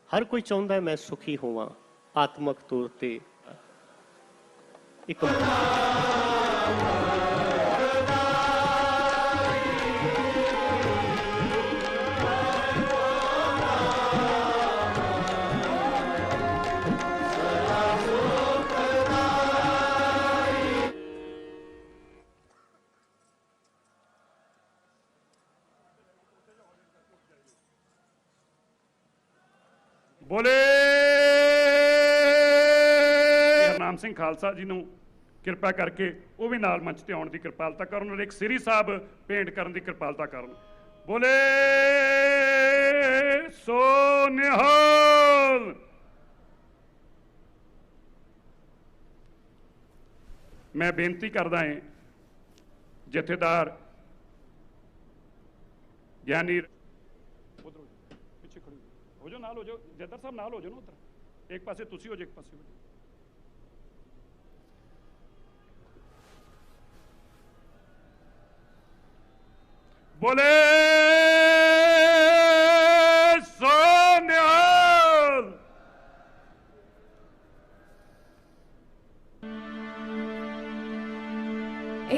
हर कोई चाहता है मैं सुखी होवां आत्मक तौर ते एक बोले हरनाम सिंह खालसा जी ਨੂੰ ਕਿਰਪਾ ਕਰਕੇ ਉਹ ਵੀ ਨਾਲ ਮੰਚ ਤੇ ਆਉਣ ਦੀ ਕਿਰਪਾਲਤਾ ਕਰਨ ਔਰ ਇੱਕ ਸ੍ਰੀ ਸਾਹਿਬ ਭੇਂਟ ਕਰਨ ਦੀ ਕਿਰਪਾਲਤਾ ਕਰਨ। ਬੋਲੇ ਸੋ ਨਿਹਾਲ। ਮੈਂ ਬੇਨਤੀ ਕਰਦਾ ਹਾਂ ਜਥੇਦਾਰ ਗਿਆਨੀ हो जाओ, नाल हो जाओ, जदर साहब नाल हो जाओ ना उधर, एक पासे तुसी हो जाओ, एक पासे हो जाओ। बोले सो निहाल।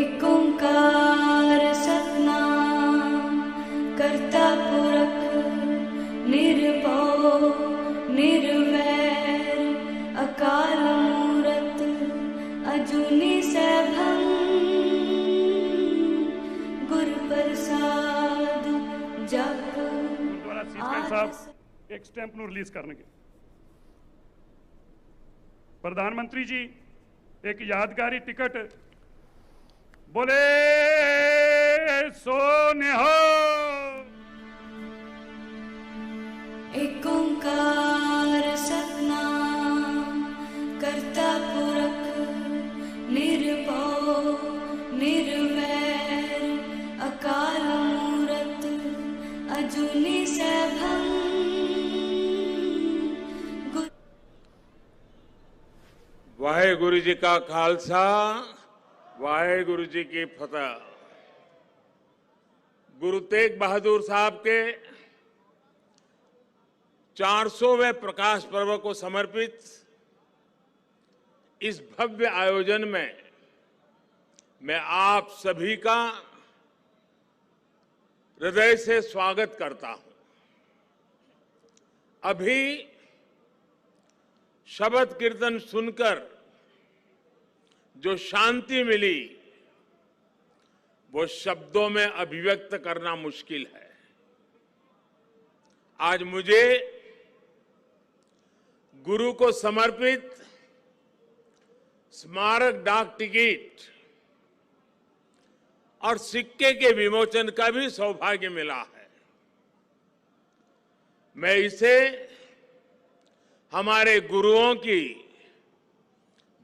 एक ओंकार सतनाम करता पुरख निर्भव निर्वैर अकाल मूरत अजूनी सैभं गुर प्रसाद जप। गुरुद्वारा सीसगंज साहब एक स्टैंप ਨੂੰ ਰਿਲੀਜ਼ ਕਰਨਗੇ। ਪ੍ਰਧਾਨ ਮੰਤਰੀ ਜੀ एक यादगारी टिकट। बोले सो निहाल। एक ओंकार सतनाम करता पुरख निर्भव निर्वैर अकाल मूरत अजूनी सैभं। वाहेगुरु जी का खालसा वाहेगुरु जी की फतह। गुरु तेग बहादुर साहब के 400वें प्रकाश पर्व को समर्पित इस भव्य आयोजन में मैं आप सभी का हृदय से स्वागत करता हूं। अभी शब्द कीर्तन सुनकर जो शांति मिली वो शब्दों में अभिव्यक्त करना मुश्किल है। आज मुझे गुरु को समर्पित स्मारक डाक टिकट और सिक्के के विमोचन का भी सौभाग्य मिला है। मैं इसे हमारे गुरुओं की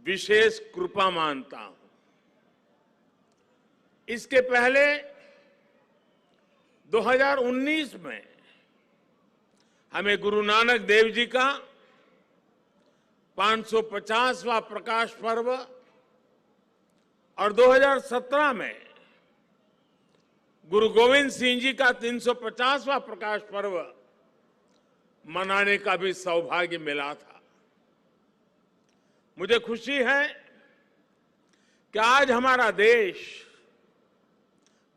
विशेष कृपा मानता हूं। इसके पहले 2019 में हमें गुरु नानक देव जी का 550वां प्रकाश पर्व और 2017 में गुरु गोविंद सिंह जी का 350वां प्रकाश पर्व मनाने का भी सौभाग्य मिला था। मुझे खुशी है कि आज हमारा देश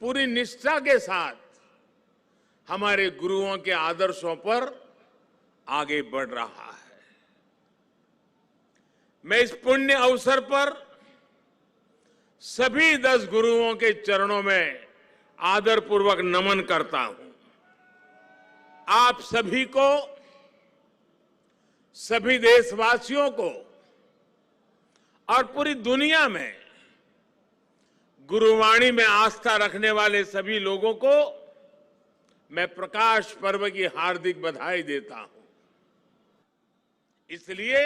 पूरी निष्ठा के साथ हमारे गुरुओं के आदर्शों पर आगे बढ़ रहा है। मैं इस पुण्य अवसर पर सभी 10 गुरुओं के चरणों में आदरपूर्वक नमन करता हूं। आप सभी को, सभी देशवासियों को और पूरी दुनिया में गुरुवाणी में आस्था रखने वाले सभी लोगों को मैं प्रकाश पर्व की हार्दिक बधाई देता हूं। इसलिए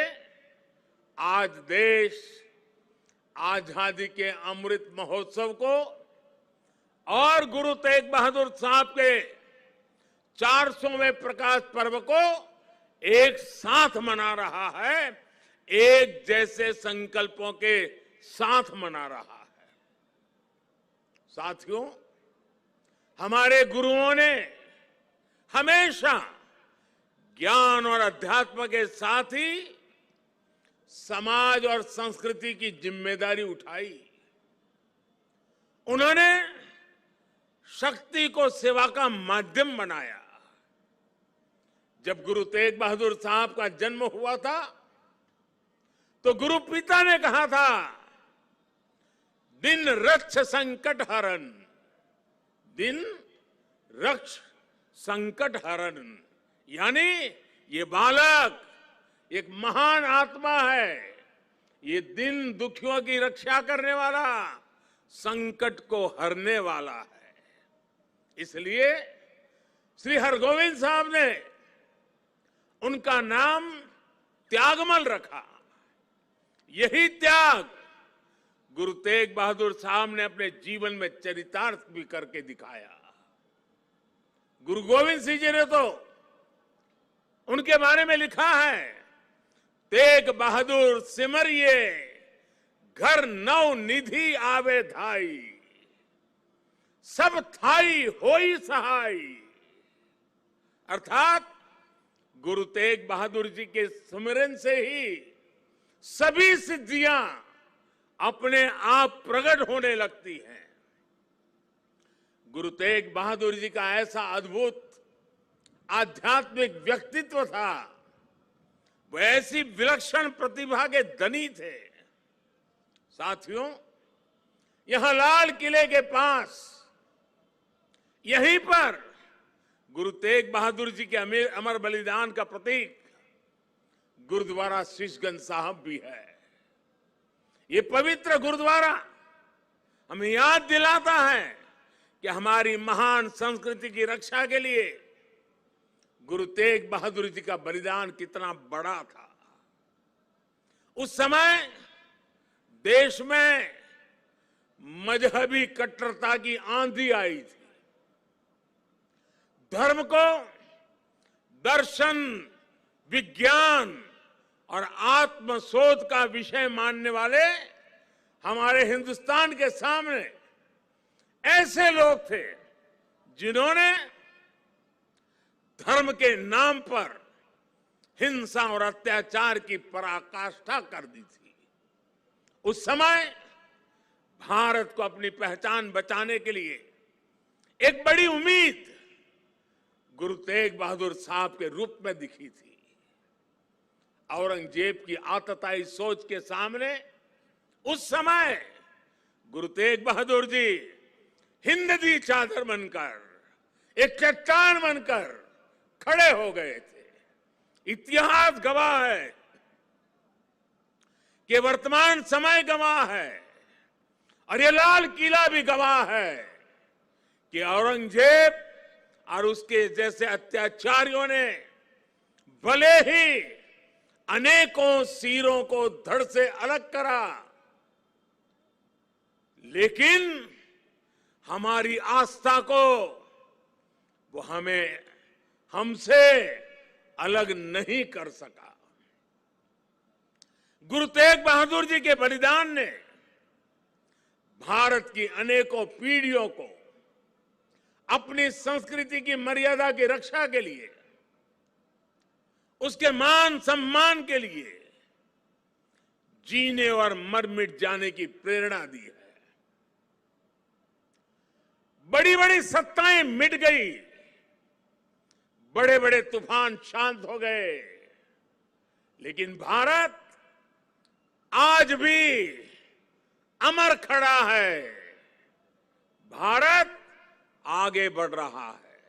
आज देश आजादी के अमृत महोत्सव को और गुरु तेग बहादुर साहब के 400वें प्रकाश पर्व को एक साथ मना रहा है, एक जैसे संकल्पों के साथ मना रहा है। साथियों, हमारे गुरुओं ने हमेशा ज्ञान और अध्यात्म के साथ ही समाज और संस्कृति की जिम्मेदारी उठाई। उन्होंने शक्ति को सेवा का माध्यम बनाया। जब गुरु तेग बहादुर साहब का जन्म हुआ था तो गुरु पिता ने कहा था, दिन रक्ष संकट हरण, दिन रक्ष संकट हरण, यानी ये बालक एक महान आत्मा है। ये दिन दुखियों की रक्षा करने वाला, संकट को हरने वाला है। इसलिए श्री हरगोविंद साहब ने उनका नाम त्यागमल रखा। यही त्याग गुरु तेग बहादुर साहब ने अपने जीवन में चरितार्थ भी करके दिखाया। गुरु गोविंद सिंह जी ने तो उनके बारे में लिखा है, तेग बहादुर सिमरिये घर नौ निधि आवे धाई, सब थाई होई सहाय। अर्थात गुरु तेग बहादुर जी के सुमिरन से ही सभी सिद्धियां अपने आप प्रकट होने लगती हैं। गुरु तेग बहादुर जी का ऐसा अद्भुत आध्यात्मिक व्यक्तित्व था, वो ऐसी विलक्षण प्रतिभा के धनी थे। साथियों, यहां लाल किले के पास, यहीं पर गुरु तेग बहादुर जी के अमर बलिदान का प्रतीक गुरुद्वारा शीशगंज साहब भी है। ये पवित्र गुरुद्वारा हमें याद दिलाता है कि हमारी महान संस्कृति की रक्षा के लिए गुरु तेग बहादुर जी का बलिदान कितना बड़ा था। उस समय देश में मजहबी कट्टरता की आंधी आई थी। धर्म को दर्शन, विज्ञान और आत्मशोध का विषय मानने वाले हमारे हिंदुस्तान के सामने ऐसे लोग थे जिन्होंने धर्म के नाम पर हिंसा और अत्याचार की पराकाष्ठा कर दी थी। उस समय भारत को अपनी पहचान बचाने के लिए एक बड़ी उम्मीद गुरु तेग बहादुर साहब के रूप में दिखी थी। औरंगजेब की आतताई सोच के सामने उस समय गुरु तेग बहादुर जी हिंद दी चादर बनकर, एक चट्टान बनकर खड़े हो गए थे। इतिहास गवाह है कि वर्तमान समय गवाह है और ये लाल किला भी गवाह है कि औरंगजेब और उसके जैसे अत्याचारियों ने भले ही अनेकों सिरों को धड़ से अलग करा, लेकिन हमारी आस्था को वो हमसे अलग नहीं कर सका। गुरु तेग बहादुर जी के बलिदान ने भारत की अनेकों पीढ़ियों को अपनी संस्कृति की मर्यादा की रक्षा के लिए, उसके मान सम्मान के लिए जीने और मर मिट जाने की प्रेरणा दी है। बड़ी बड़ी सत्ताएं मिट गई, बड़े बड़े तूफान शांत हो गए, लेकिन भारत आज भी अमर खड़ा है। भारत आगे बढ़ रहा है।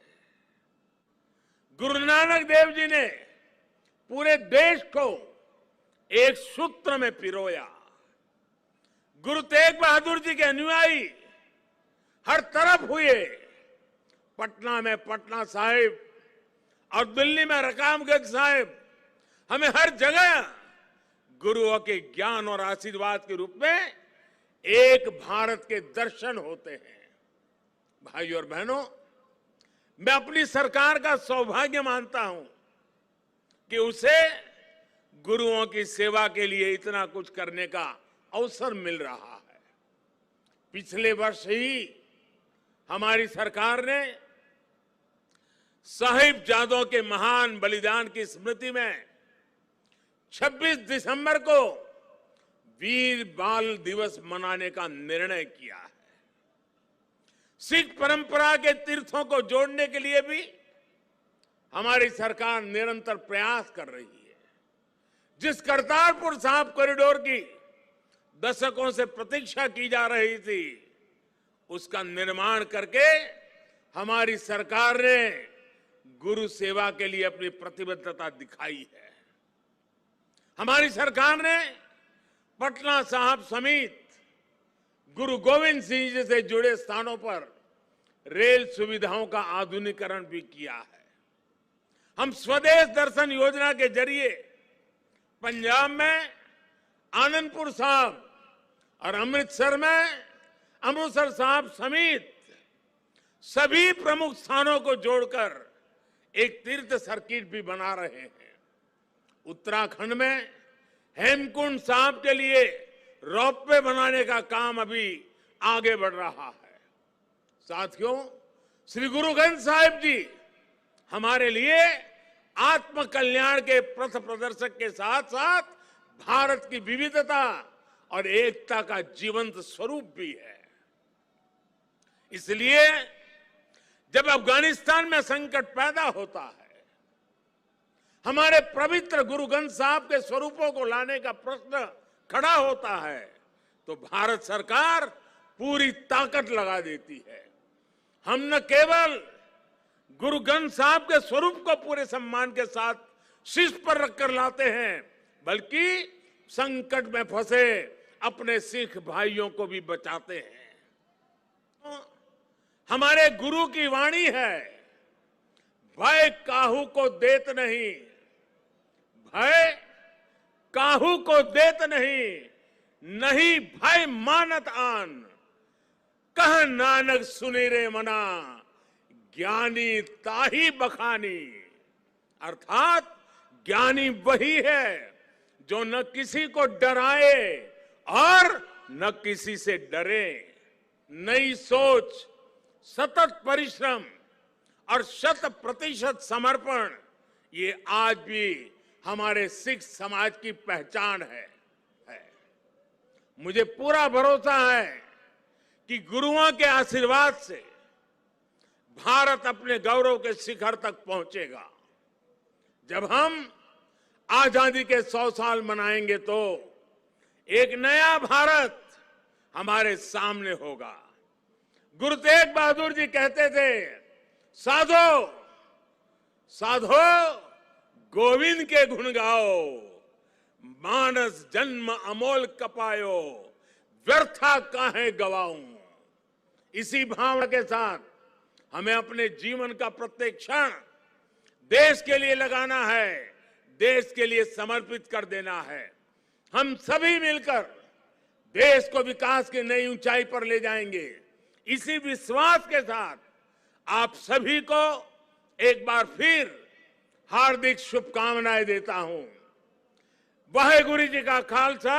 गुरु नानक देव जी ने पूरे देश को एक सूत्र में पिरोया। गुरु तेग बहादुर जी के अनुयायी हर तरफ हुए। पटना में पटना साहिब और दिल्ली में रकामगंज साहिब, हमें हर जगह गुरुओं के ज्ञान और आशीर्वाद के रूप में एक भारत के दर्शन होते हैं। भाइयों और बहनों, मैं अपनी सरकार का सौभाग्य मानता हूं कि उसे गुरुओं की सेवा के लिए इतना कुछ करने का अवसर मिल रहा है। पिछले वर्ष ही हमारी सरकार ने साहिबजादों के महान बलिदान की स्मृति में 26 दिसंबर को वीर बाल दिवस मनाने का निर्णय किया है। सिख परंपरा के तीर्थों को जोड़ने के लिए भी हमारी सरकार निरंतर प्रयास कर रही है। जिस करतारपुर साहिब कॉरिडोर की दशकों से प्रतीक्षा की जा रही थी, उसका निर्माण करके हमारी सरकार ने गुरु सेवा के लिए अपनी प्रतिबद्धता दिखाई है। हमारी सरकार ने पटना साहिब समेत गुरु गोविंद सिंह जी से जुड़े स्थानों पर रेल सुविधाओं का आधुनिकीकरण भी किया है। हम स्वदेश दर्शन योजना के जरिए पंजाब में आनंदपुर साहिब और अमृतसर में अमृतसर साहिब समेत सभी प्रमुख स्थानों को जोड़कर एक तीर्थ सर्किट भी बना रहे हैं। उत्तराखंड में हेमकुंड साहिब के लिए रोपवे बनाने का काम अभी आगे बढ़ रहा है। साथियों, श्री गुरु ग्रंथ साहिब जी हमारे लिए आत्म कल्याण के पथ प्रदर्शक के साथ साथ भारत की विविधता और एकता का जीवंत स्वरूप भी है। इसलिए जब अफगानिस्तान में संकट पैदा होता है, हमारे पवित्र गुरु ग्रंथ साहिब के स्वरूपों को लाने का प्रश्न खड़ा होता है, तो भारत सरकार पूरी ताकत लगा देती है। हम न केवल गुरु ग्रंथ साहिब के स्वरूप को पूरे सम्मान के साथ शीर्ष पर रखकर लाते हैं, बल्कि संकट में फंसे अपने सिख भाइयों को भी बचाते हैं। हमारे गुरु की वाणी है, भय काहू को देत नहीं, भय काहू को देत नहीं, नहीं भय मानत आन, कह नानक सुनी रे मना, ज्ञानी ताही बखानी। अर्थात ज्ञानी वही है जो न किसी को डराए और न किसी से डरे। नई सोच, सतत परिश्रम और 100% समर्पण, ये आज भी हमारे सिख समाज की पहचान है। मुझे पूरा भरोसा है कि गुरुओं के आशीर्वाद से भारत अपने गौरव के शिखर तक पहुंचेगा। जब हम आजादी के 100 साल मनाएंगे तो एक नया भारत हमारे सामने होगा। गुरु तेग बहादुर जी कहते थे, साधो साधो गोविंद के गुण गाओ, मानस जन्म अमोल कपायो, व्यर्था काहे गवाऊं। इसी भावना के साथ हमें अपने जीवन का प्रत्येक क्षण देश के लिए लगाना है, देश के लिए समर्पित कर देना है। हम सभी मिलकर देश को विकास की नई ऊंचाई पर ले जाएंगे। इसी विश्वास के साथ आप सभी को एक बार फिर हार्दिक शुभकामनाएं देता हूं। वाहेगुरु जी का खालसा,